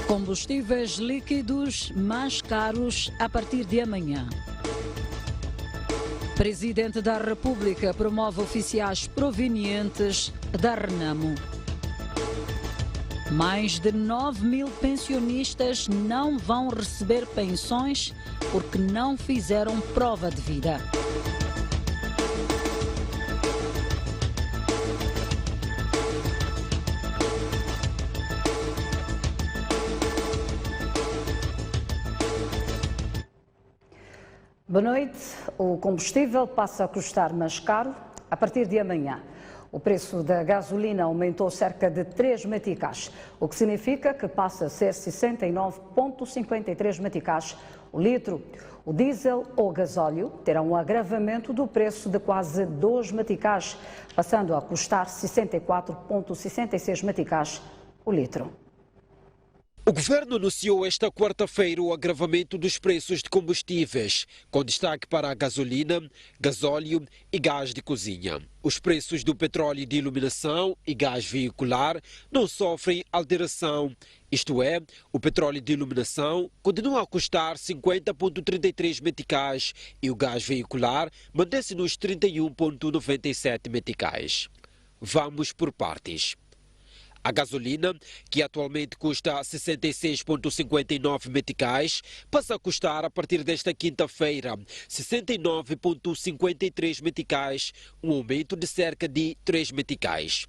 Combustíveis líquidos mais caros a partir de amanhã. Presidente da República promove oficiais provenientes da Renamo. Mais de 9.000 pensionistas não vão receber pensões porque não fizeram prova de vida. Boa noite. O combustível passa a custar mais caro a partir de amanhã. O preço da gasolina aumentou cerca de 3 meticais, o que significa que passa a ser 69,53 meticais o litro. O diesel ou gasóleo terá um agravamento do preço de quase 2 meticais, passando a custar 64,66 meticais o litro. O governo anunciou esta quarta-feira o agravamento dos preços de combustíveis, com destaque para a gasolina, gasóleo e gás de cozinha. Os preços do petróleo de iluminação e gás veicular não sofrem alteração. Isto é, o petróleo de iluminação continua a custar 50,33 meticais e o gás veicular mantém-se nos 31,97 meticais. Vamos por partes. A gasolina, que atualmente custa 66,59 meticais, passa a custar a partir desta quinta-feira 69,53 meticais, um aumento de cerca de 3 meticais.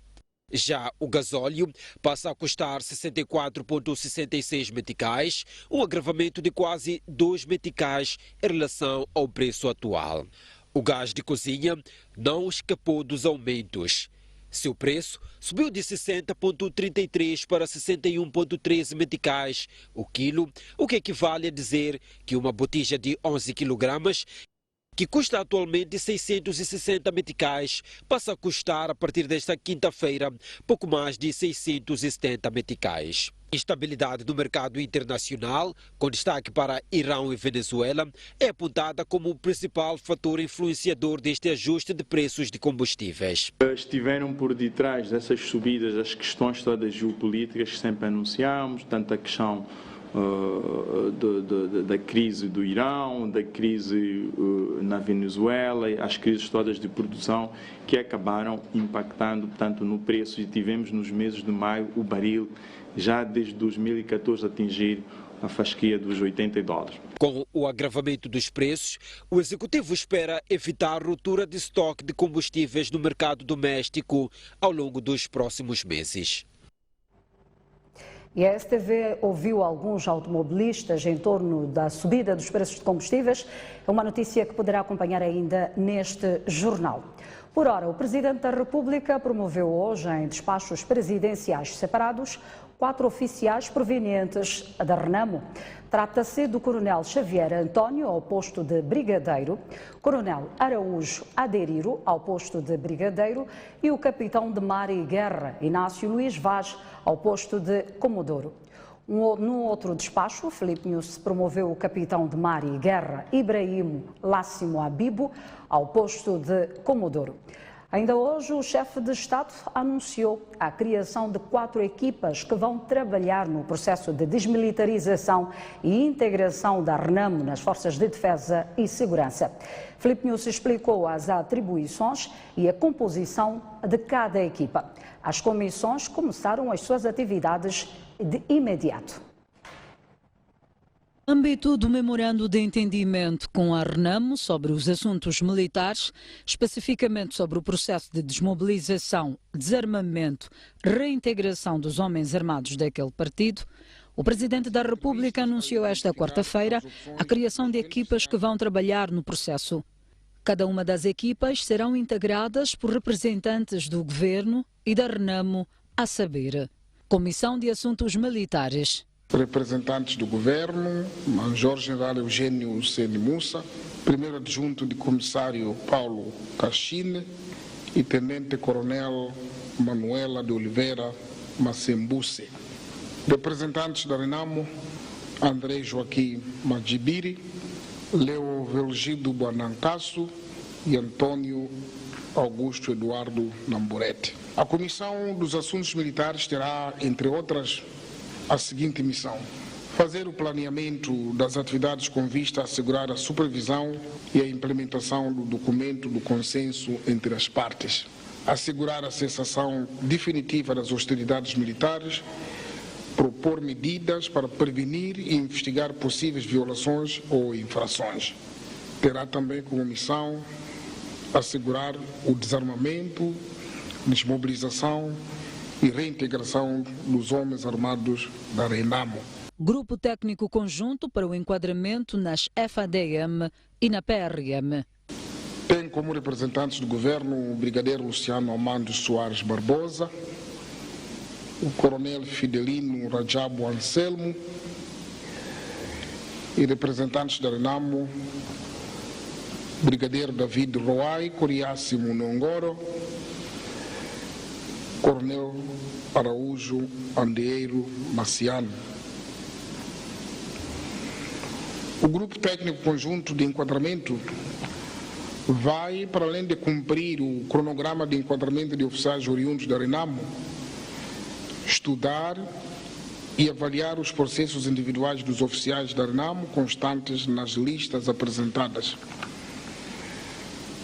Já o gasóleo passa a custar 64,66 meticais, um agravamento de quase 2 meticais em relação ao preço atual. O gás de cozinha não escapou dos aumentos. Seu preço subiu de 60,33 para 61,13 meticais o quilo, o que equivale a dizer que uma botija de 11 kg, que custa atualmente 660 meticais, passa a custar a partir desta quinta-feira pouco mais de 670 meticais. Instabilidade do mercado internacional, com destaque para Irão e Venezuela, é apontada como o principal fator influenciador deste ajuste de preços de combustíveis. Estiveram por detrás dessas subidas as questões todas geopolíticas que sempre anunciámos, tanto a questão da crise do Irão, da crise na Venezuela, as crises todas de produção que acabaram impactando tanto no preço, e tivemos nos meses de maio o baril já desde 2014 atingir a fasquia dos $80. Com o agravamento dos preços, o executivo espera evitar ruptura de estoque de combustíveis no mercado doméstico ao longo dos próximos meses. E a STV ouviu alguns automobilistas em torno da subida dos preços de combustíveis. É uma notícia que poderá acompanhar ainda neste jornal. Por ora, o Presidente da República promoveu hoje, em despachos presidenciais separados, 4 oficiais provenientes da Renamo. Trata-se do Coronel Xavier António, ao posto de Brigadeiro, Coronel Araújo Aderiro, ao posto de Brigadeiro, e o Capitão de Mar e Guerra, Inácio Luís Vaz, ao posto de Comodoro. Num outro despacho, Filipe Nunes promoveu o Capitão de Mar e Guerra, Ibrahim Lássimo Abibo, ao posto de Comodoro. Ainda hoje, o chefe de Estado anunciou a criação de 4 equipas que vão trabalhar no processo de desmilitarização e integração da Renamo nas Forças de Defesa e Segurança. Filipe Nunes explicou as atribuições e a composição de cada equipa. As comissões começaram as suas atividades de imediato. No âmbito do memorando de entendimento com a Renamo sobre os assuntos militares, especificamente sobre o processo de desmobilização, desarmamento, reintegração dos homens armados daquele partido, o Presidente da República anunciou esta quarta-feira a criação de equipas que vão trabalhar no processo. Cada uma das equipas serão integradas por representantes do Governo e da Renamo, a saber, Comissão de Assuntos Militares, representantes do Governo, Major-General Eugênio Ceni Mussa, Primeiro Adjunto de Comissário Paulo Cachine e Tenente-Coronel Manuela de Oliveira Macembuse. Representantes da Renamo, André Joaquim Magibiri, Leo Velgido Buanancasso e Antônio Augusto Eduardo Namburete. A Comissão dos Assuntos Militares terá, entre outras a seguinte missão: fazer o planeamento das atividades com vista a assegurar a supervisão e a implementação do documento do consenso entre as partes, assegurar a cessação definitiva das hostilidades militares, propor medidas para prevenir e investigar possíveis violações ou infrações. Terá também como missão assegurar o desarmamento, desmobilização e reintegração dos homens armados da RENAMO. Grupo Técnico Conjunto para o enquadramento nas FADM e na PRM. Tem como representantes do governo o Brigadeiro Luciano Amando Soares Barbosa, o Coronel Fidelino Rajabo Anselmo e representantes da RENAMO, Brigadeiro David Roai Coriássimo Nongoro, Coronel Araújo Andeiro Maciano. O Grupo Técnico Conjunto de Enquadramento vai, para além de cumprir o cronograma de enquadramento de oficiais oriundos da RENAMO, estudar e avaliar os processos individuais dos oficiais da RENAMO constantes nas listas apresentadas,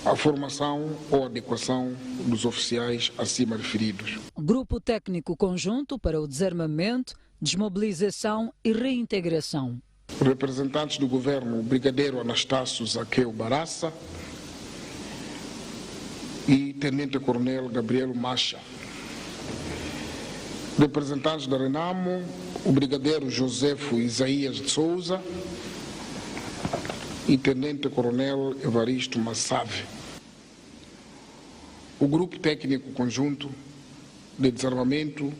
a formação ou adequação dos oficiais acima referidos. Grupo Técnico Conjunto para o Desarmamento, Desmobilização e Reintegração. Representantes do governo, o Brigadeiro Anastácio Zaqueu Barassa e Tenente Coronel Gabriel Macha. Representantes da RENAMO, o Brigadeiro Joséfo Isaías de Souza e Tenente Coronel Evaristo Massave. O Grupo Técnico Conjunto de Desarmamento,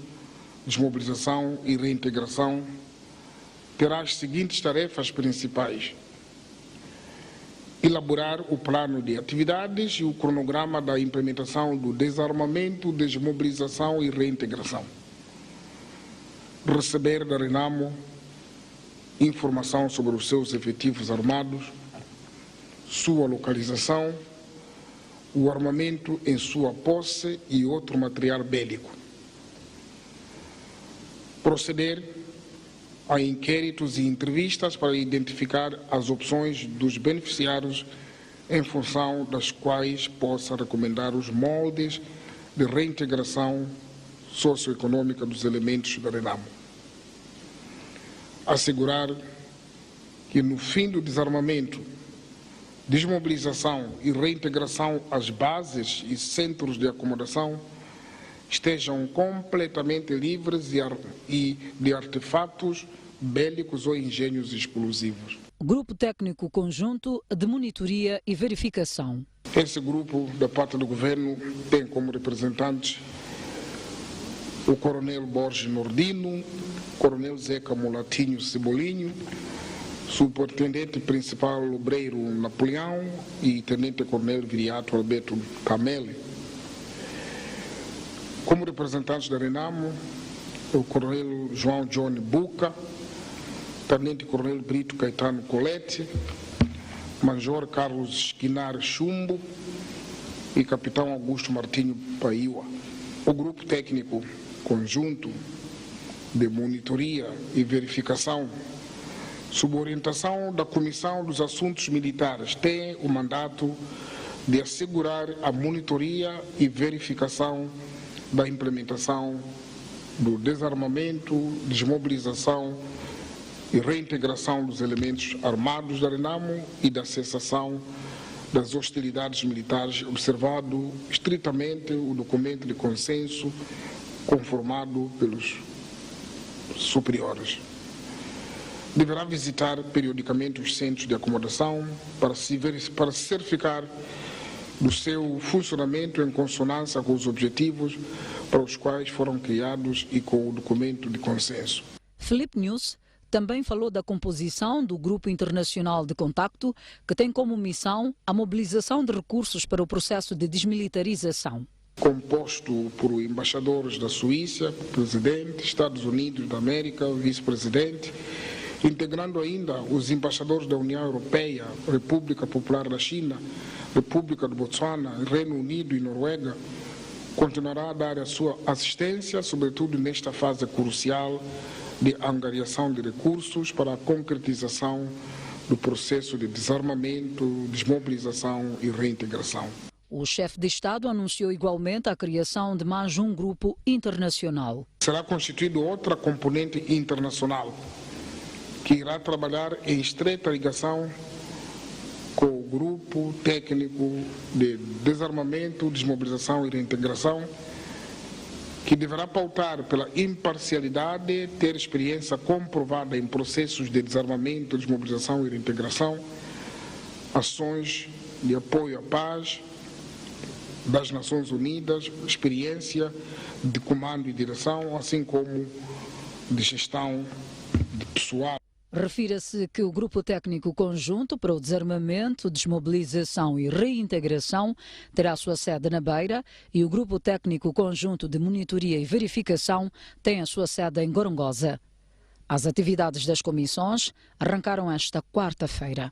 Desmobilização e Reintegração terá as seguintes tarefas principais: elaborar o plano de atividades e o cronograma da implementação do desarmamento, desmobilização e reintegração. Receber da RENAMO informação sobre os seus efetivos armados, sua localização, o armamento em sua posse e outro material bélico. Proceder a inquéritos e entrevistas para identificar as opções dos beneficiários em função das quais possa recomendar os moldes de reintegração socioeconômica dos elementos da RENAMO. Assegurar que no fim do desarmamento, desmobilização e reintegração as bases e centros de acomodação estejam completamente livres de artefatos bélicos ou engenhos explosivos. Grupo Técnico Conjunto de Monitoria e Verificação. Esse grupo, da parte do governo, tem como representantes o Coronel Borges Nordino, Coronel Zeca Mulatinho Cebolinho, Superintendente Principal Obreiro Napoleão e Tenente Coronel Viriato Alberto Cameli. Como representantes da RENAMO, o Coronel João Johnny Buca, Tenente Coronel Brito Caetano Colete, Major Carlos Esquinar Chumbo e Capitão Augusto Martinho Paiua. O Grupo Técnico Conjunto de Monitoria e Verificação, sob orientação da Comissão dos Assuntos Militares, tem o mandato de assegurar a monitoria e verificação da implementação do desarmamento, desmobilização e reintegração dos elementos armados da RENAMO e da cessação das hostilidades militares, observado estritamente o documento de consenso conformado pelos superiores. Deverá visitar periodicamente os centros de acomodação para certificar do seu funcionamento em consonância com os objetivos para os quais foram criados e com o documento de consenso. Filipe News também falou da composição do Grupo Internacional de Contacto, que tem como missão a mobilização de recursos para o processo de desmilitarização. Composto por embaixadores da Suíça, presidente, Estados Unidos da América, vice-presidente, integrando ainda os embaixadores da União Europeia, República Popular da China, República do Botsuana, Reino Unido e Noruega, continuará a dar a sua assistência, sobretudo nesta fase crucial de angariação de recursos para a concretização do processo de desarmamento, desmobilização e reintegração. O chefe de Estado anunciou igualmente a criação de mais um grupo internacional. Será constituído outra componente internacional que irá trabalhar em estreita ligação com o grupo técnico de desarmamento, desmobilização e reintegração, que deverá pautar pela imparcialidade, ter experiência comprovada em processos de desarmamento, desmobilização e reintegração, ações de apoio à paz das Nações Unidas, experiência de comando e direção, assim como de gestão de pessoal. Refira-se que o Grupo Técnico Conjunto para o Desarmamento, Desmobilização e Reintegração terá sua sede na Beira e o Grupo Técnico Conjunto de Monitoria e Verificação tem a sua sede em Gorongosa. As atividades das comissões arrancaram esta quarta-feira.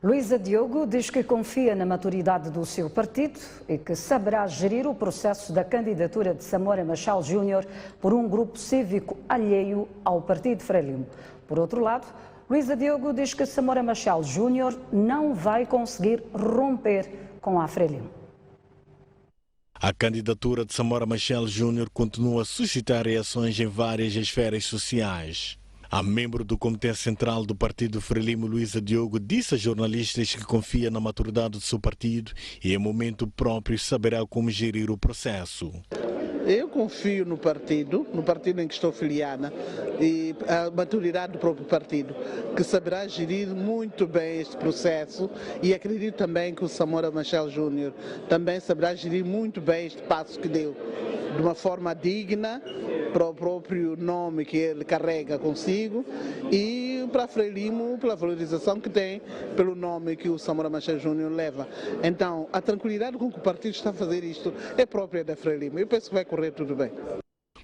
Luísa Diogo diz que confia na maturidade do seu partido e que saberá gerir o processo da candidatura de Samora Machel Júnior por um grupo cívico alheio ao Partido Frelimo. Por outro lado, Luísa Diogo diz que Samora Machel Júnior não vai conseguir romper com a Frelimo. A candidatura de Samora Machel Júnior continua a suscitar reações em várias esferas sociais. A membro do Comitê Central do Partido Frelimo, Luísa Diogo, disse a jornalistas que confia na maturidade do seu partido e, em momento próprio, saberá como gerir o processo. Eu confio no partido em que estou filiada e a maturidade do próprio partido, que saberá gerir muito bem este processo, e acredito também que o Samora Machel Júnior também saberá gerir muito bem este passo que deu, de uma forma digna, para o próprio nome que ele carrega consigo e para a Frelimo, pela valorização que tem pelo nome que o Samora Machel Júnior leva. Então, a tranquilidade com que o partido está a fazer isto é própria da Frelimo. Eu penso que vai correr tudo bem.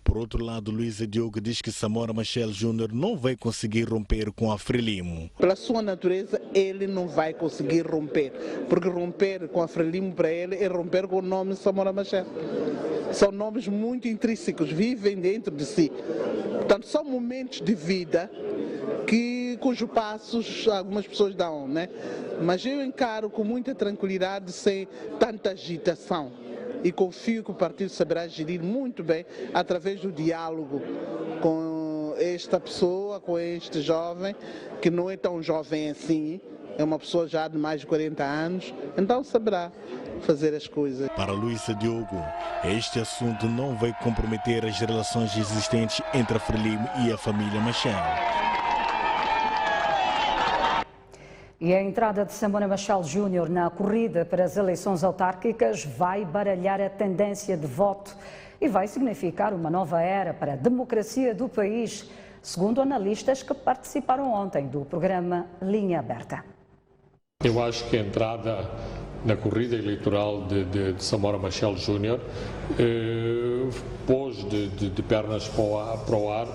Por outro lado, Luísa Diogo diz que Samora Machel Júnior não vai conseguir romper com a Frelimo. Pela sua natureza, ele não vai conseguir romper, porque romper com a Frelimo para ele é romper com o nome Samora Machel. São nomes muito intrínsecos, vivem dentro de si. Portanto, são momentos de vida cujos passos algumas pessoas dão, né? Mas eu encaro com muita tranquilidade, sem tanta agitação. E confio que o partido saberá gerir muito bem através do diálogo com esta pessoa, com este jovem, que não é tão jovem assim, é uma pessoa já de mais de 40 anos, então saberá fazer as coisas. Para Luísa Diogo, este assunto não vai comprometer as relações existentes entre a Frelimo e a família Machel. E a entrada de Samora Machel Júnior na corrida para as eleições autárquicas vai baralhar a tendência de voto e vai significar uma nova era para a democracia do país, segundo analistas que participaram ontem do programa Linha Aberta. Eu acho que a entrada na corrida eleitoral de Samora Machel Júnior pôs de pernas para o ar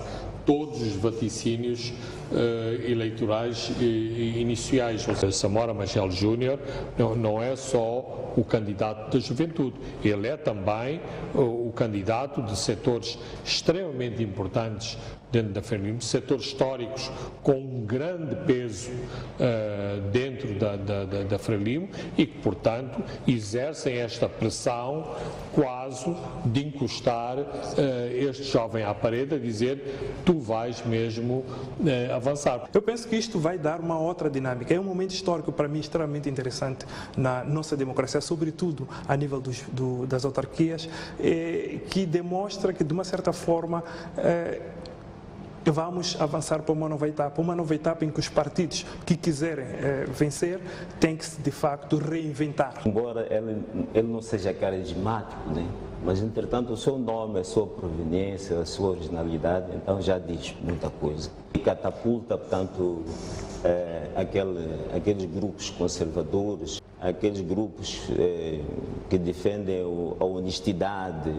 todos os vaticínios eleitorais iniciais. Ou seja, Samora Machel Júnior não é só o candidato da juventude, ele é também o candidato de setores extremamente importantes dentro da Frelimo, setores históricos com um grande peso dentro da Frelimo e que, portanto, exercem esta pressão quase de encostar este jovem à parede, a dizer: tu vais mesmo avançar. Eu penso que isto vai dar uma outra dinâmica. É um momento histórico para mim extremamente interessante na nossa democracia, sobretudo a nível das autarquias, que demonstra que, de uma certa forma, vamos avançar para uma nova etapa em que os partidos que quiserem vencer têm que, de facto, reinventar. Embora ele não seja carismático, né? Mas, entretanto, o seu nome, a sua proveniência, a sua originalidade, então já diz muita coisa. E catapulta, portanto, aqueles grupos conservadores, aqueles grupos que defendem a honestidade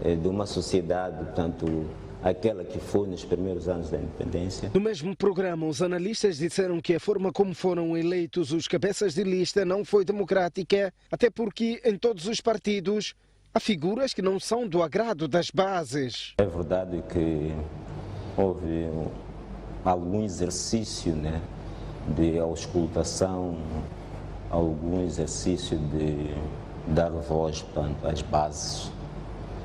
de uma sociedade, portanto, aquela que foi nos primeiros anos da independência. No mesmo programa, os analistas disseram que a forma como foram eleitos os cabeças de lista não foi democrática, até porque em todos os partidos há figuras que não são do agrado das bases. É verdade que houve algum exercício, né, de auscultação, algum exercício de dar voz, portanto, às bases,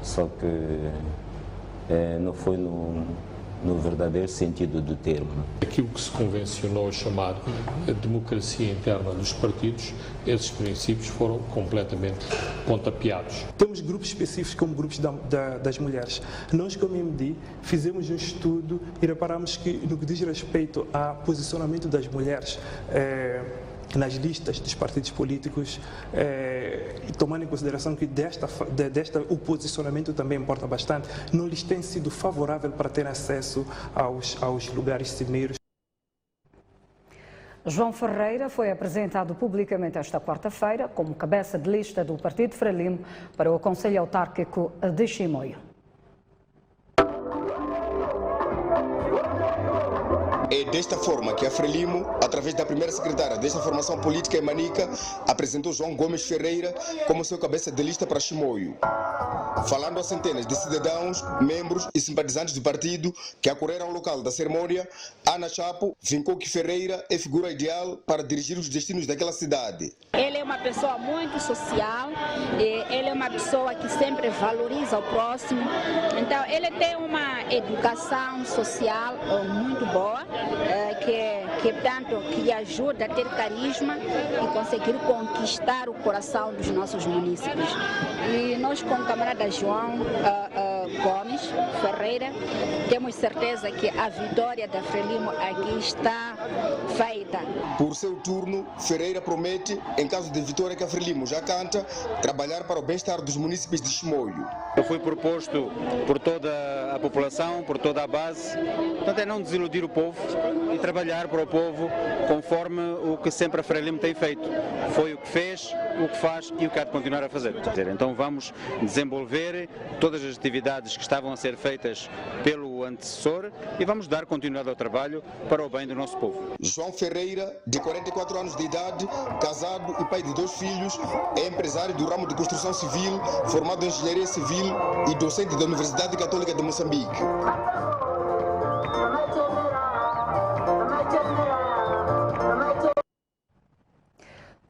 só que não foi no verdadeiro sentido do termo. Aquilo que se convencionou chamar a democracia interna dos partidos, esses princípios foram completamente pontapeados. Temos grupos específicos como grupos das mulheres. Nós, como MD, fizemos um estudo e reparamos que no que diz respeito ao posicionamento das mulheres nas listas dos partidos políticos, tomando em consideração que o posicionamento também importa bastante, não lhes tem sido favorável para ter acesso aos lugares cimeiros. João Ferreira foi apresentado publicamente esta quarta-feira como cabeça de lista do Partido Frelimo para o Conselho Autárquico de Chimoio. É desta forma que a Frelimo, através da primeira secretária desta formação política em Manica, apresentou João Gomes Ferreira como seu cabeça de lista para Chimoio. Falando a centenas de cidadãos, membros e simpatizantes do partido que acorreram ao local da cerimônia, Ana Chapo vincou que Ferreira é figura ideal para dirigir os destinos daquela cidade. Ele é uma pessoa muito social, ele é uma pessoa que sempre valoriza o próximo, então ele tem uma educação social muito boa, que ajuda a ter carisma e conseguir conquistar o coração dos nossos munícipes. E nós, com o camarada João Gomes Ferreira, temos certeza que a vitória da Frelimo aqui está feita. Por seu turno, Ferreira promete, em caso de vitória que a Frelimo já canta, trabalhar para o bem-estar dos munícipes de Chimoio. Eu fui proposto por toda a população, por toda a base, portanto é não desiludir o povo e trabalhar para o povo conforme o que sempre a Frelimo tem feito. Foi o que fez, o que faz e o que há de continuar a fazer. Então vamos desenvolver todas as atividades que estavam a ser feitas pelo antecessor e vamos dar continuidade ao trabalho para o bem do nosso povo. João Ferreira, de 44 anos de idade, casado e pai de 2 filhos, é empresário do ramo de construção civil, formado em engenharia civil e docente da Universidade Católica de Moçambique.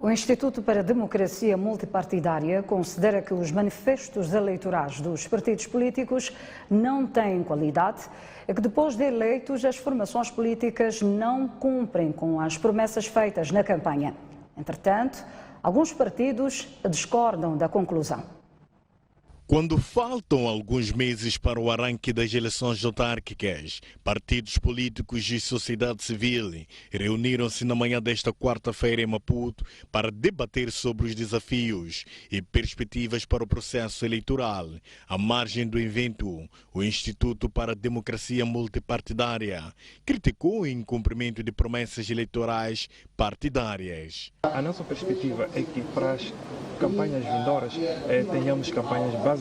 O Instituto para a Democracia Multipartidária considera que os manifestos eleitorais dos partidos políticos não têm qualidade e que depois de eleitos as formações políticas não cumprem com as promessas feitas na campanha. Entretanto, alguns partidos discordam da conclusão. Quando faltam alguns meses para o arranque das eleições autárquicas, partidos políticos e sociedade civil reuniram-se na manhã desta quarta-feira em Maputo para debater sobre os desafios e perspectivas para o processo eleitoral. À margem do evento, o Instituto para a Democracia Multipartidária criticou o incumprimento de promessas eleitorais partidárias. A nossa perspectiva é que para as campanhas vindouras tenhamos campanhas baseadas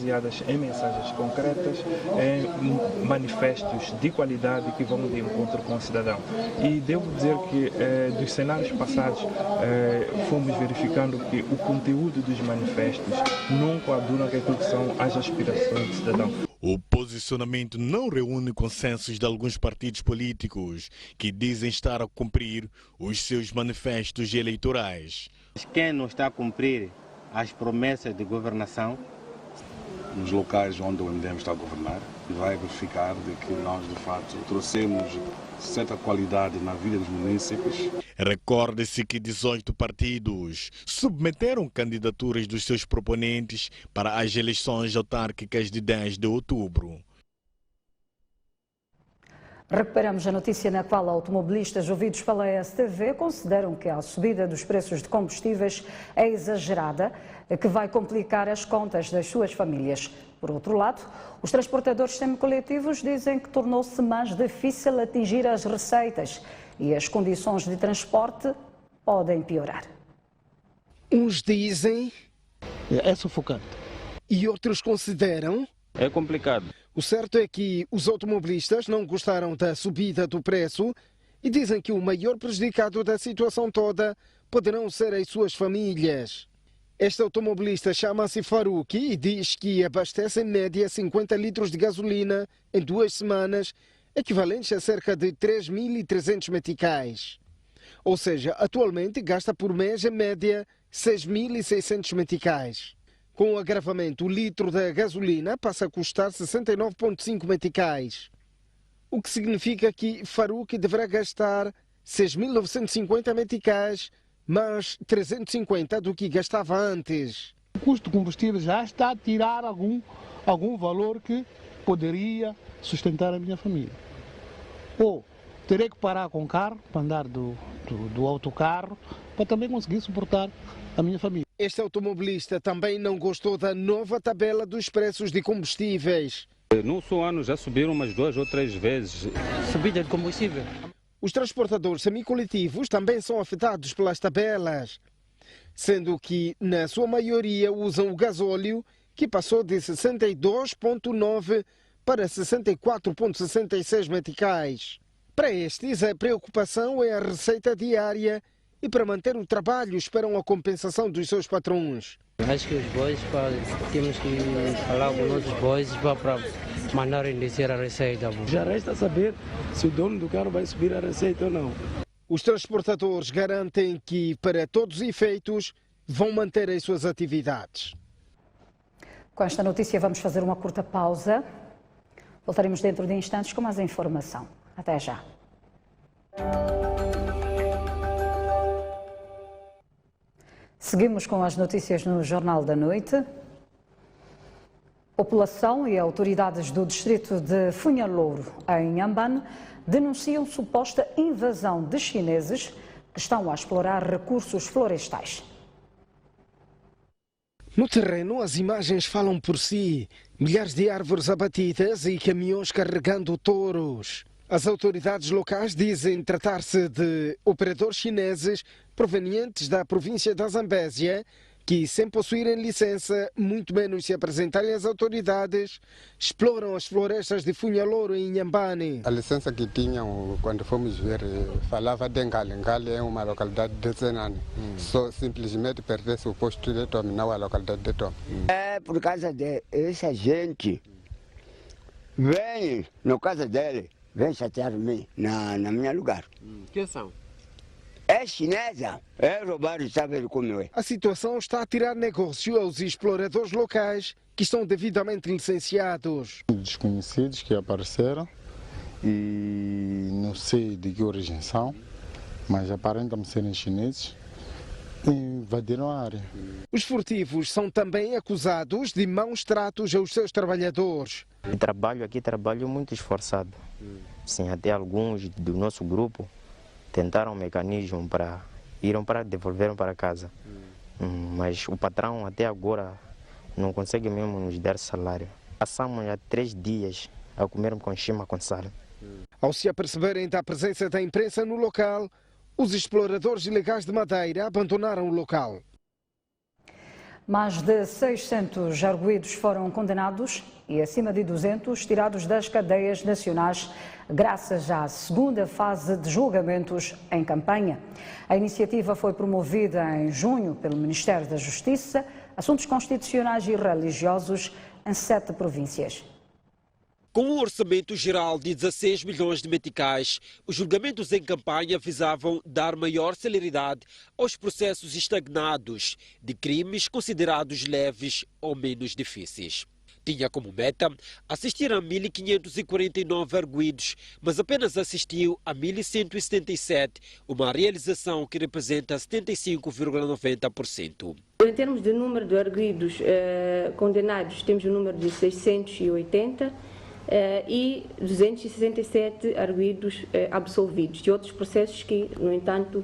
em mensagens concretas, em manifestos de qualidade que vão de encontro com o cidadão. E devo dizer que dos cenários passados fomos verificando que o conteúdo dos manifestos não coaduna com aquilo que são as aspirações do cidadão. O posicionamento não reúne consensos de alguns partidos políticos que dizem estar a cumprir os seus manifestos eleitorais. Quem não está a cumprir as promessas de governação nos locais onde o MDM está a governar, vai verificar de que nós, de fato, trouxemos certa qualidade na vida dos munícipes. Recorde-se que 18 partidos submeteram candidaturas dos seus proponentes para as eleições autárquicas de 10 de outubro. Recuperamos a notícia na qual automobilistas ouvidos pela STV consideram que a subida dos preços de combustíveis é exagerada, que vai complicar as contas das suas famílias. Por outro lado, os transportadores semicoletivos dizem que tornou-se mais difícil atingir as receitas e as condições de transporte podem piorar. Uns dizem é sufocante e outros consideram É complicado. O certo é que os automobilistas não gostaram da subida do preço e dizem que o maior prejudicado da situação toda poderão ser as suas famílias. Este automobilista chama-se Faruqi e diz que abastece em média 50 litros de gasolina em 2 semanas, equivalentes a cerca de 3.300 meticais. Ou seja, atualmente gasta por mês em média 6.600 meticais. Com o agravamento, o litro da gasolina passa a custar 69,5 meticais. O que significa que Faruqi deverá gastar 6.950 meticais, mais 350 do que gastava antes. O custo do combustível já está a tirar algum valor que poderia sustentar a minha família. Ou terei que parar com o carro, para andar do autocarro, para também conseguir suportar a minha família. Este automobilista também não gostou da nova tabela dos preços de combustíveis. Num só ano já subiram umas 2 ou 3 vezes. Subida de combustível. Os transportadores semicoletivos também são afetados pelas tabelas, sendo que, na sua maioria, usam o gasóleo, que passou de 62,9 para 64,66 meticais. Para estes, a preocupação é a receita diária e, para manter o trabalho, esperam a compensação dos seus patrões. Acho que os bois, temos que falar com nossos bois para mandarem descer a receita. Já resta saber se o dono do carro vai subir a receita ou não. Os transportadores garantem que, para todos os efeitos, vão manter as suas atividades. Com esta notícia vamos fazer uma curta pausa. Voltaremos dentro de instantes com mais informação. Até já. Seguimos com as notícias no Jornal da Noite. População e autoridades do distrito de Funhalouro, em Inhambane, denunciam suposta invasão de chineses que estão a explorar recursos florestais. No terreno, as imagens falam por si. Milhares de árvores abatidas e caminhões carregando touros. As autoridades locais dizem tratar-se de operadores chineses provenientes da província da Zambésia, que, sem possuírem licença, muito menos se apresentarem às autoridades, exploram as florestas de Funhalouro em Inhambane. A licença que tinham, quando fomos ver, falava de Ngale. Ngale é uma localidade de Zenane. Só simplesmente pertence ao posto de Tome, não à localidade de Tome. É por causa dessa gente. Vem, no caso dele, vem chatear-me na minha lugar. Quem são? É chinesa, é roubar, sabe como é. A situação está a tirar negócio aos exploradores locais que estão devidamente licenciados. Desconhecidos que apareceram e não sei de que origem são, mas aparentam serem chineses e invadiram a área. Os furtivos são também acusados de maus tratos aos seus trabalhadores. Trabalho muito esforçado. Sim, até alguns do nosso grupo tentaram um mecanismo para devolver para casa. Mas o patrão até agora não consegue mesmo nos dar salário. Passamos já 3 dias a comer com chima com sal. Ao se aperceberem da presença da imprensa no local, os exploradores ilegais de madeira abandonaram o local. Mais de 600 arguidos foram condenados e acima de 200 tirados das cadeias nacionais, graças à segunda fase de julgamentos em campanha. A iniciativa foi promovida em junho pelo Ministério da Justiça, Assuntos Constitucionais e Religiosos, em 7 províncias. Com um orçamento geral de 16 milhões de meticais, os julgamentos em campanha visavam dar maior celeridade aos processos estagnados de crimes considerados leves ou menos difíceis. Tinha como meta assistir a 1.549 arguidos, mas apenas assistiu a 1.177, uma realização que representa 75,90%. Em termos de número de arguidos condenados, temos o número de 680 e 267 arguidos absolvidos, e outros processos que, no entanto,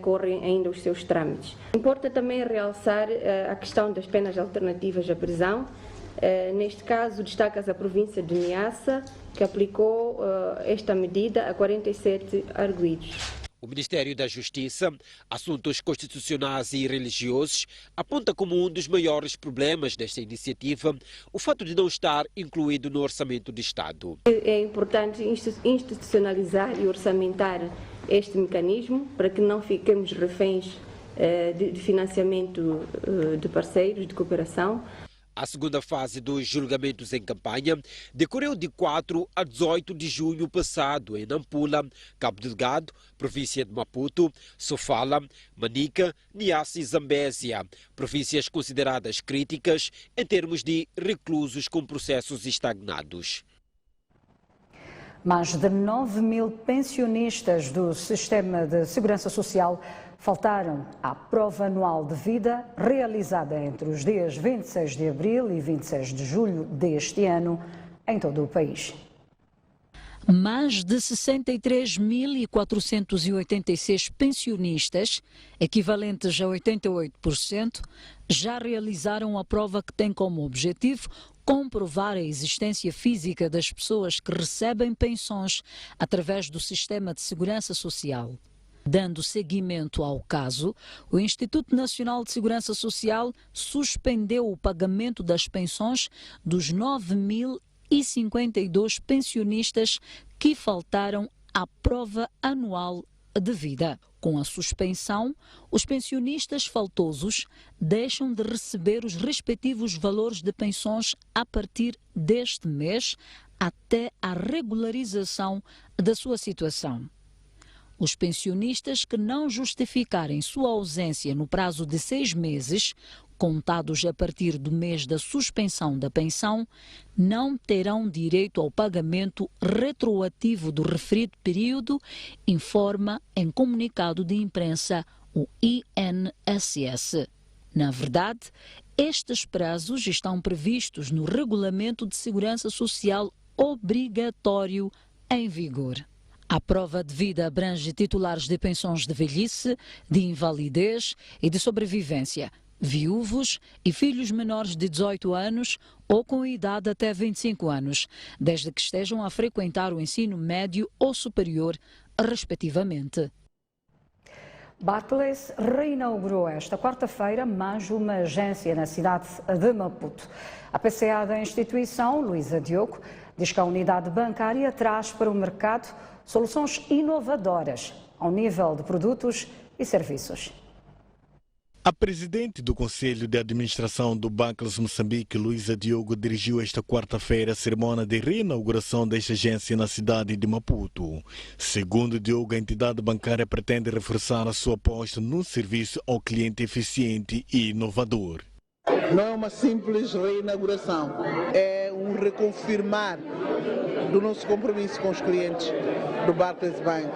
correm ainda os seus trâmites. Importa também realçar a questão das penas alternativas à prisão. Neste caso, destaca-se a província de Niassa, que aplicou esta medida a 47 arguidos. O Ministério da Justiça, Assuntos Constitucionais e Religiosos, aponta como um dos maiores problemas desta iniciativa o fato de não estar incluído no orçamento do Estado. É importante institucionalizar e orçamentar este mecanismo para que não fiquemos reféns de financiamento de parceiros de cooperação. A segunda fase dos julgamentos em campanha decorreu de 4 a 18 de junho passado em Nampula, Cabo Delgado, província de Maputo, Sofala, Manica, Niassa e Zambésia, províncias consideradas críticas em termos de reclusos com processos estagnados. Mais de 9 mil pensionistas do Sistema de Segurança Social faltaram à prova anual de vida realizada entre os dias 26 de abril e 26 de julho deste ano em todo o país. Mais de 63.486 pensionistas, equivalentes a 88%, já realizaram a prova que tem como objetivo comprovar a existência física das pessoas que recebem pensões através do Sistema de Segurança Social. Dando seguimento ao caso, o Instituto Nacional de Segurança Social suspendeu o pagamento das pensões dos 9.052 pensionistas que faltaram à prova anual de vida. Com a suspensão, os pensionistas faltosos deixam de receber os respectivos valores de pensões a partir deste mês até a regularização da sua situação. Os pensionistas que não justificarem sua ausência no prazo de 6 meses, contados a partir do mês da suspensão da pensão, não terão direito ao pagamento retroativo do referido período, informa em comunicado de imprensa o INSS. Na verdade, estes prazos estão previstos no Regulamento de Segurança Social obrigatório em vigor. A prova de vida abrange titulares de pensões de velhice, de invalidez e de sobrevivência, viúvos e filhos menores de 18 anos ou com idade até 25 anos, desde que estejam a frequentar o ensino médio ou superior, respectivamente. Barclays reinaugurou esta quarta-feira mais uma agência na cidade de Maputo. A PCA da instituição, Luísa Diogo, diz que a unidade bancária traz para o mercado soluções inovadoras ao nível de produtos e serviços. A presidente do Conselho de Administração do Barclays Moçambique, Luísa Diogo, dirigiu esta quarta-feira a cerimônia de reinauguração desta agência na cidade de Maputo. Segundo Diogo, a entidade bancária pretende reforçar a sua aposta num serviço ao cliente eficiente e inovador. Não é uma simples reinauguração, é um reconfirmar do nosso compromisso com os clientes do Barclays Bank.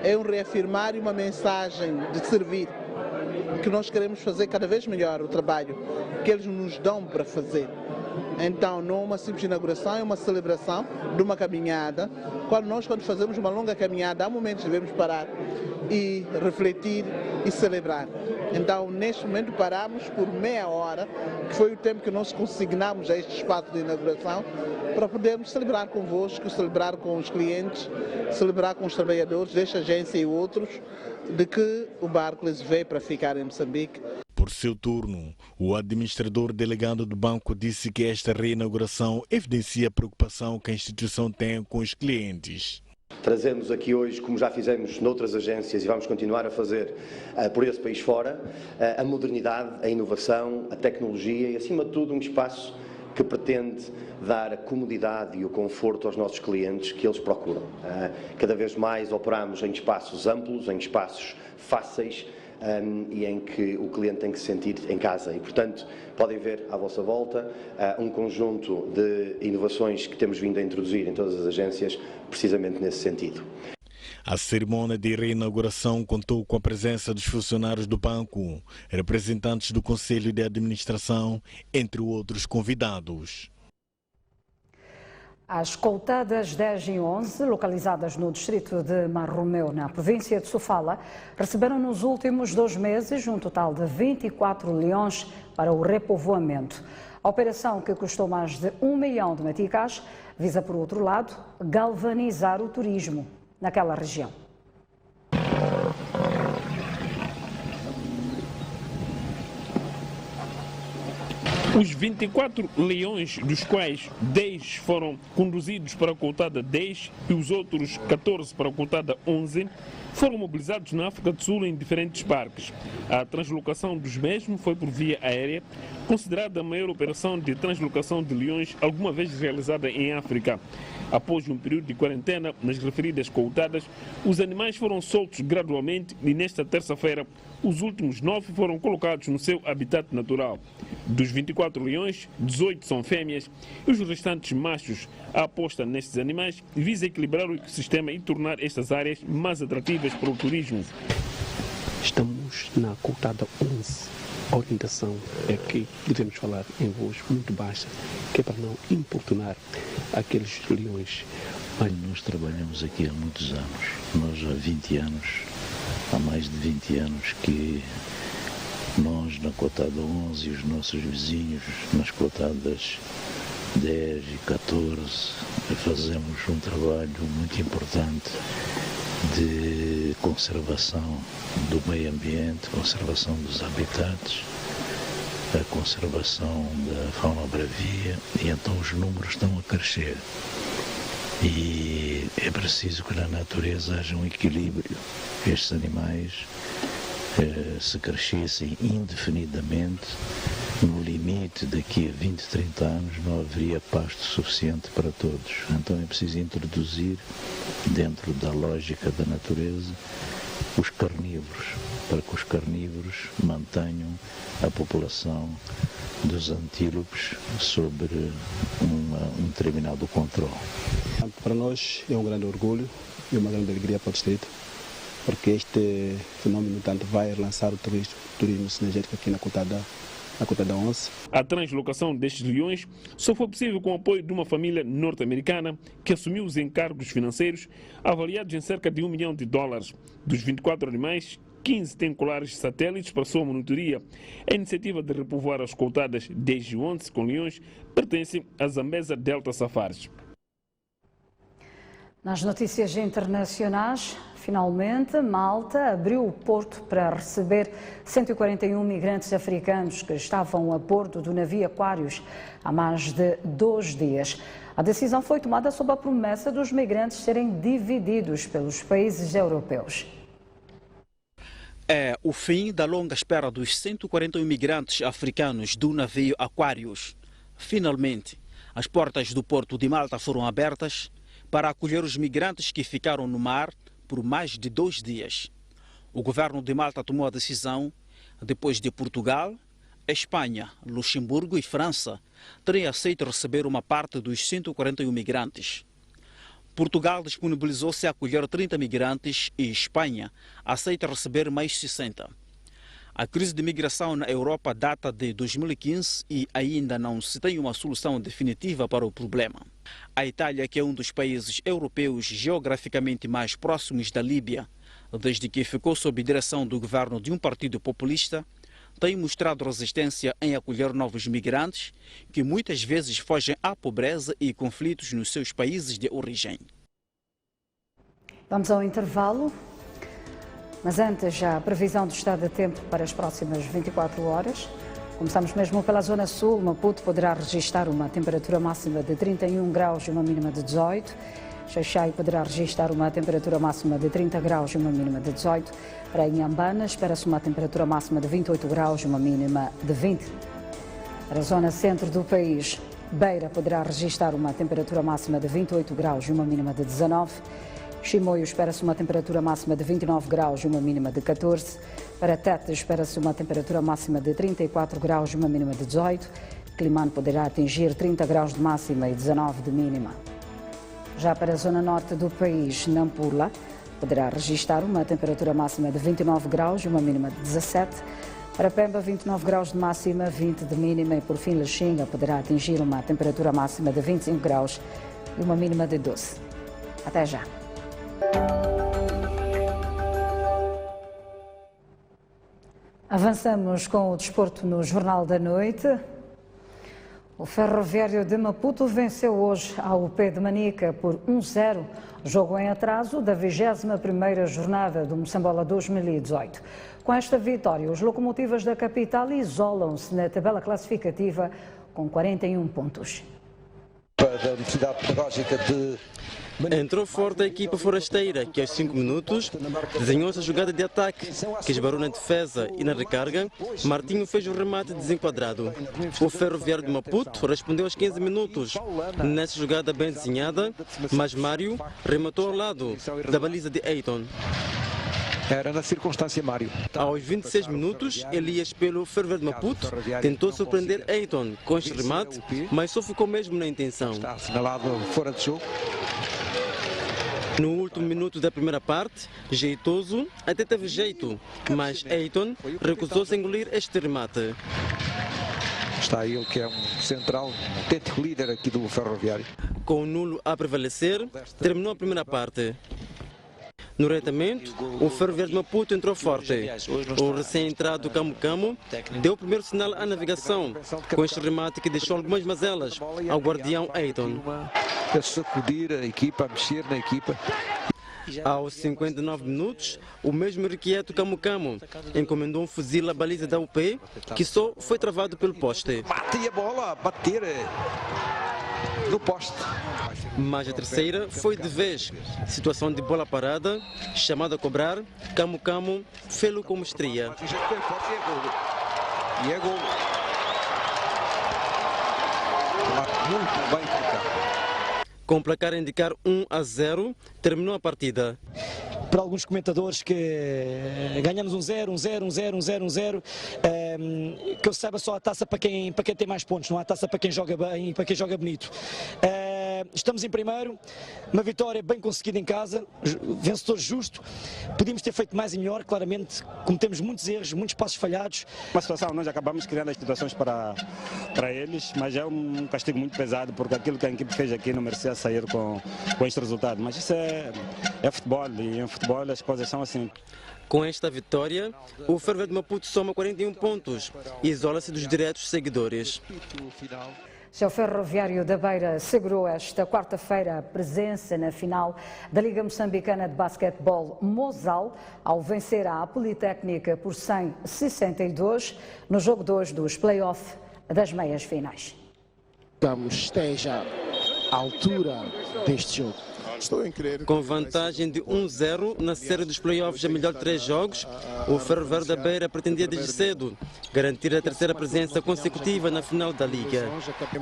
É um reafirmar e uma mensagem de servir, que nós queremos fazer cada vez melhor o trabalho que eles nos dão para fazer. Então, não é uma simples inauguração, é uma celebração de uma caminhada. Quando fazemos uma longa caminhada, há momentos que devemos parar e refletir e celebrar. Então, neste momento, paramos por meia hora, que foi o tempo que nós consignamos a este espaço de inauguração, para podermos celebrar convosco, celebrar com os clientes, celebrar com os trabalhadores desta agência e outros, de que o Barclays veio para ficar em Moçambique. Por seu turno, o administrador delegado do banco disse que esta reinauguração evidencia a preocupação que a instituição tem com os clientes. Trazemos aqui hoje, como já fizemos noutras agências e vamos continuar a fazer por esse país fora, a modernidade, a inovação, a tecnologia e, acima de tudo, um espaço que pretende dar a comodidade e o conforto aos nossos clientes que eles procuram. Cada vez mais operamos em espaços amplos, em espaços fáceis e em que o cliente tem que se sentir em casa. E, portanto, podem ver à vossa volta um conjunto de inovações que temos vindo a introduzir em todas as agências, precisamente nesse sentido. A cerimônia de reinauguração contou com a presença dos funcionários do banco, representantes do Conselho de Administração, entre outros convidados. As escoltadas 10 e 11, localizadas no distrito de Marromeu, na província de Sofala, receberam nos últimos 2 meses um total de 24 leões para o repovoamento. A operação, que custou mais de 1 milhão de meticais, visa, por outro lado, galvanizar o turismo naquela região. Os 24 leões, dos quais 10 foram conduzidos para a Coutada 10 e os outros 14 para a Coutada 11, foram mobilizados na África do Sul em diferentes parques. A translocação dos mesmos foi por via aérea, considerada a maior operação de translocação de leões alguma vez realizada em África. Após um período de quarentena nas referidas coutadas, os animais foram soltos gradualmente e nesta terça-feira os últimos 9 foram colocados no seu habitat natural. Dos 24 leões, 18 são fêmeas e os restantes machos. A aposta nestes animais visa equilibrar o ecossistema e tornar estas áreas mais atrativas para o turismo. Estamos na Coutada 11. A orientação é que devemos falar em voz muito baixa, que é para não importunar aqueles leões. Nós trabalhamos aqui há muitos anos. Nós há 20 anos, há mais de 20 anos que nós na Coutada 11 e os nossos vizinhos nas Coutadas 10 e 14 fazemos um trabalho muito importante de conservação do meio ambiente, conservação dos habitats, a conservação da fauna bravia, e então os números estão a crescer. E é preciso que na natureza haja um equilíbrio. Estes animais, se crescessem indefinidamente, no limite daqui a 20, 30 anos não haveria pasto suficiente para todos. Então é preciso introduzir, dentro da lógica da natureza, os carnívoros, para que os carnívoros mantenham a população dos antílopes sobre um determinado controle. Para nós é um grande orgulho e uma grande alegria para o distrito, porque este fenômeno tanto vai relançar o turismo sinergético aqui na Coutada 11. A translocação destes leões só foi possível com o apoio de uma família norte-americana que assumiu os encargos financeiros avaliados em cerca de $1 milhão. Dos 24 animais, 15 têm colares satélites para sua monitoria. A iniciativa de repovoar as Coutadas 10 e 11 com leões pertence à Zambeza Delta Safaris. Nas notícias internacionais, finalmente, Malta abriu o porto para receber 141 migrantes africanos que estavam a bordo do navio Aquarius há mais de 2 dias. A decisão foi tomada sob a promessa dos migrantes serem divididos pelos países europeus. É o fim da longa espera dos 141 migrantes africanos do navio Aquarius. Finalmente, as portas do porto de Malta foram abertas para acolher os migrantes que ficaram no mar por mais de 2 dias. O governo de Malta tomou a decisão depois de Portugal, Espanha, Luxemburgo e França terem aceito receber uma parte dos 141 migrantes. Portugal disponibilizou-se a acolher 30 migrantes e Espanha aceita receber mais 60. A crise de migração na Europa data de 2015 e ainda não se tem uma solução definitiva para o problema. A Itália, que é um dos países europeus geograficamente mais próximos da Líbia, desde que ficou sob direção do governo de um partido populista, tem mostrado resistência em acolher novos migrantes que muitas vezes fogem à pobreza e conflitos nos seus países de origem. Vamos ao intervalo. Mas antes, já a previsão do estado de tempo para as próximas 24 horas. Começamos mesmo pela zona sul. Maputo poderá registrar uma temperatura máxima de 31 graus e uma mínima de 18. Xaixai poderá registrar uma temperatura máxima de 30 graus e uma mínima de 18. Para Inhambana, espera-se uma temperatura máxima de 28 graus e uma mínima de 20. Para a zona centro do país, Beira poderá registrar uma temperatura máxima de 28 graus e uma mínima de 19. Chimoio espera-se uma temperatura máxima de 29 graus e uma mínima de 14. Para Tete espera-se uma temperatura máxima de 34 graus e uma mínima de 18. Climane poderá atingir 30 graus de máxima e 19 de mínima. Já para a zona norte do país, Nampula poderá registrar uma temperatura máxima de 29 graus e uma mínima de 17. Para Pemba, 29 graus de máxima, 20 de mínima. E por fim, Lexinga poderá atingir uma temperatura máxima de 25 graus e uma mínima de 12. Até já. Avançamos com o desporto no Jornal da Noite. O Ferroviário de Maputo venceu hoje a UP de Manica por 1-0, jogo em atraso da 21ª jornada do Moçambola 2018. Com esta vitória, os locomotivas da capital isolam-se na tabela classificativa com 41 pontos. Da Universidade Pedagógica de... Entrou forte a equipa forasteira, que aos 5 minutos desenhou-se a jogada de ataque, que esbarrou na defesa e na recarga. Martinho fez o remate desenquadrado. O Ferroviário de Maputo respondeu aos 15 minutos nessa jogada bem desenhada, mas Mário rematou ao lado da baliza de Eiton. Era na circunstância Mário. Aos 26 minutos, Elias pelo Ferroviário de Maputo tentou surpreender Eiton com este remate, mas só ficou mesmo na intenção. Está assinalado fora de jogo. No último minuto da primeira parte, Jeitoso até teve jeito, mas Eiton recusou-se a engolir este remate. Está ele que é um central, um autêntico líder aqui do Ferroviário. Com o nulo a prevalecer, terminou a primeira parte. No retamento, o Ferroviário de Maputo entrou forte. O recém-entrado Camu Camu deu o primeiro sinal à navegação, com este remate que deixou algumas mazelas ao guardião Eiton. A sacudir a equipa, a mexer na equipa. Aos 59 minutos, o mesmo irrequieto Camu Camu encomendou um fuzil à baliza da UP, que só foi travado pelo poste. Bate a bola, bater no poste. Mas a terceira foi de vez. Situação de bola parada, chamado a cobrar, Camu Camu fê-lo como estria. E é gol. Muito bem colocado. Com o placar a indicar 1-0, terminou a partida. Para alguns comentadores que ganhamos 1-0, que eu saiba só a taça para quem tem mais pontos, não há taça para quem joga bem, para quem joga bonito. Estamos em primeiro, uma vitória bem conseguida em casa, vencedor justo. Podíamos ter feito mais e melhor, claramente cometemos muitos erros, muitos passos falhados. Uma situação, nós acabamos criando as situações para eles, mas é um castigo muito pesado, porque aquilo que a equipe fez aqui não merecia sair com este resultado. Mas isso é futebol, e em futebol as coisas são assim. Com esta vitória, o Ferroviário de Maputo soma 41 pontos e isola-se dos diretos seguidores. O Ferroviário da Beira segurou esta quarta-feira a presença na final da Liga Moçambicana de Basquetebol Mozal, ao vencer a Politécnica por 100-62 no jogo 2 dos play-off das meias finais. Esteja à altura deste jogo. Com vantagem de 1-0 na série dos playoffs a melhor 3 jogos, o Ferroviário da Beira pretendia desde cedo garantir a terceira presença consecutiva na final da Liga.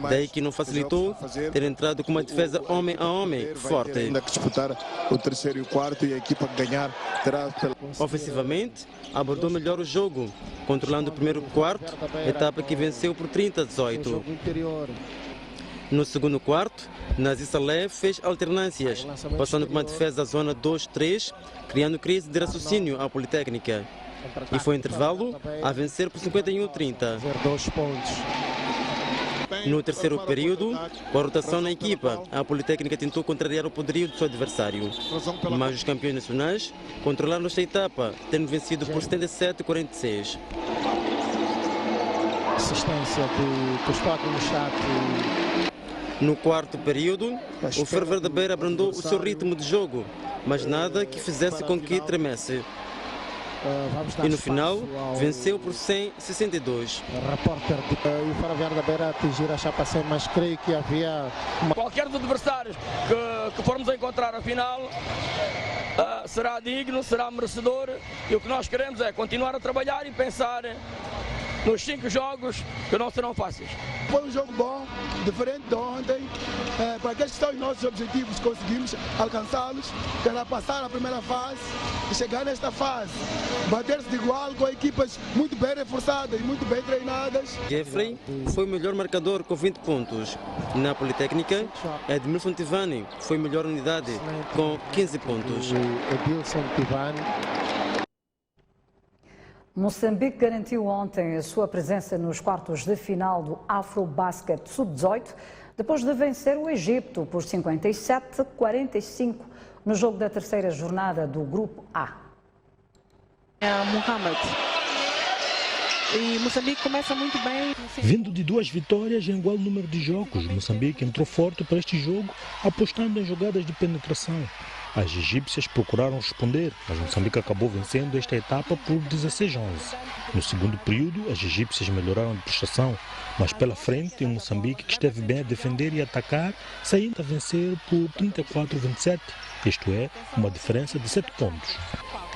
Daí que não facilitou ter entrado com uma defesa homem a homem forte. Ainda que disputar o terceiro e o quarto, e a equipa que ganhar terá... Ofensivamente, abordou melhor o jogo, controlando o primeiro quarto, etapa que venceu por 30-18. No segundo quarto, Nazi Saleh fez alternâncias, passando por uma defesa da zona 2-3, criando crise de raciocínio à Politécnica. E foi intervalo a vencer por 51-30. No terceiro período, com a rotação na equipa, a Politécnica tentou contrariar o poderio do seu adversário. Mas os campeões nacionais controlaram esta etapa, tendo vencido por 77-46. Assistência do Estoque no chat. No quarto período, o Ferroviário da Beira abrandou o seu ritmo de jogo, mas nada que fizesse com que tremesse. E no final, venceu por 100-62. O Ferroviário da Beira atingir a chapa 100, mas creio que havia... Qualquer dos adversários que formos a encontrar a final será digno, será merecedor, e o que nós queremos é continuar a trabalhar e pensar nos 5 jogos que não serão fáceis. Foi um jogo bom, diferente de ontem. Para que são os nossos objetivos, conseguimos alcançá-los, para passar a primeira fase e chegar nesta fase. Bater-se de igual com equipas muito bem reforçadas e muito bem treinadas. Jeffrey foi o melhor marcador com 20 pontos. Na Politécnica, Edmilson Tivani foi a melhor unidade com 15 pontos. Edmilson Tivani. Moçambique garantiu ontem a sua presença nos quartos de final do Afrobasket Sub-18, depois de vencer o Egito por 57-45 no jogo da terceira jornada do Grupo A. Mohamed e Moçambique começa muito bem. Vindo de 2 vitórias em igual número de jogos, Moçambique entrou forte para este jogo, apostando em jogadas de penetração. As egípcias procuraram responder, mas Moçambique acabou vencendo esta etapa por 16-11. No segundo período, as egípcias melhoraram de prestação, mas pela frente, o Moçambique, que esteve bem a defender e atacar, saindo a vencer por 34-27, isto é, uma diferença de 7 pontos.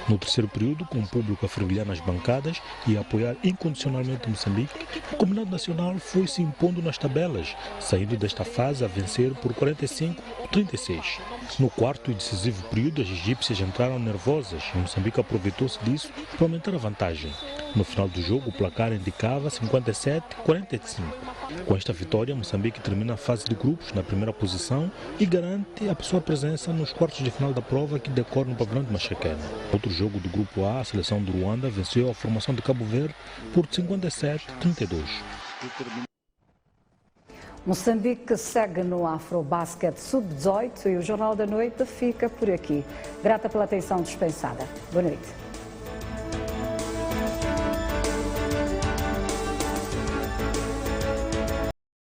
No terceiro período, com o público a fervilhar nas bancadas e a apoiar incondicionalmente Moçambique, o combinado nacional foi se impondo nas tabelas, saindo desta fase a vencer por 45-36. No quarto e decisivo período, as egípcias entraram nervosas e Moçambique aproveitou-se disso para aumentar a vantagem. No final do jogo, o placar indicava 57-45. Com esta vitória, Moçambique termina a fase de grupos na primeira posição e garante a sua presença nos quartos de final da prova que decorre no pavilhão de Machaquena. Outro jogo do grupo A, a seleção do Ruanda venceu a formação de Cabo Verde por 57-32. Moçambique segue no Afrobasket Sub-18 e o Jornal da Noite fica por aqui. Grata pela atenção dispensada. Boa noite.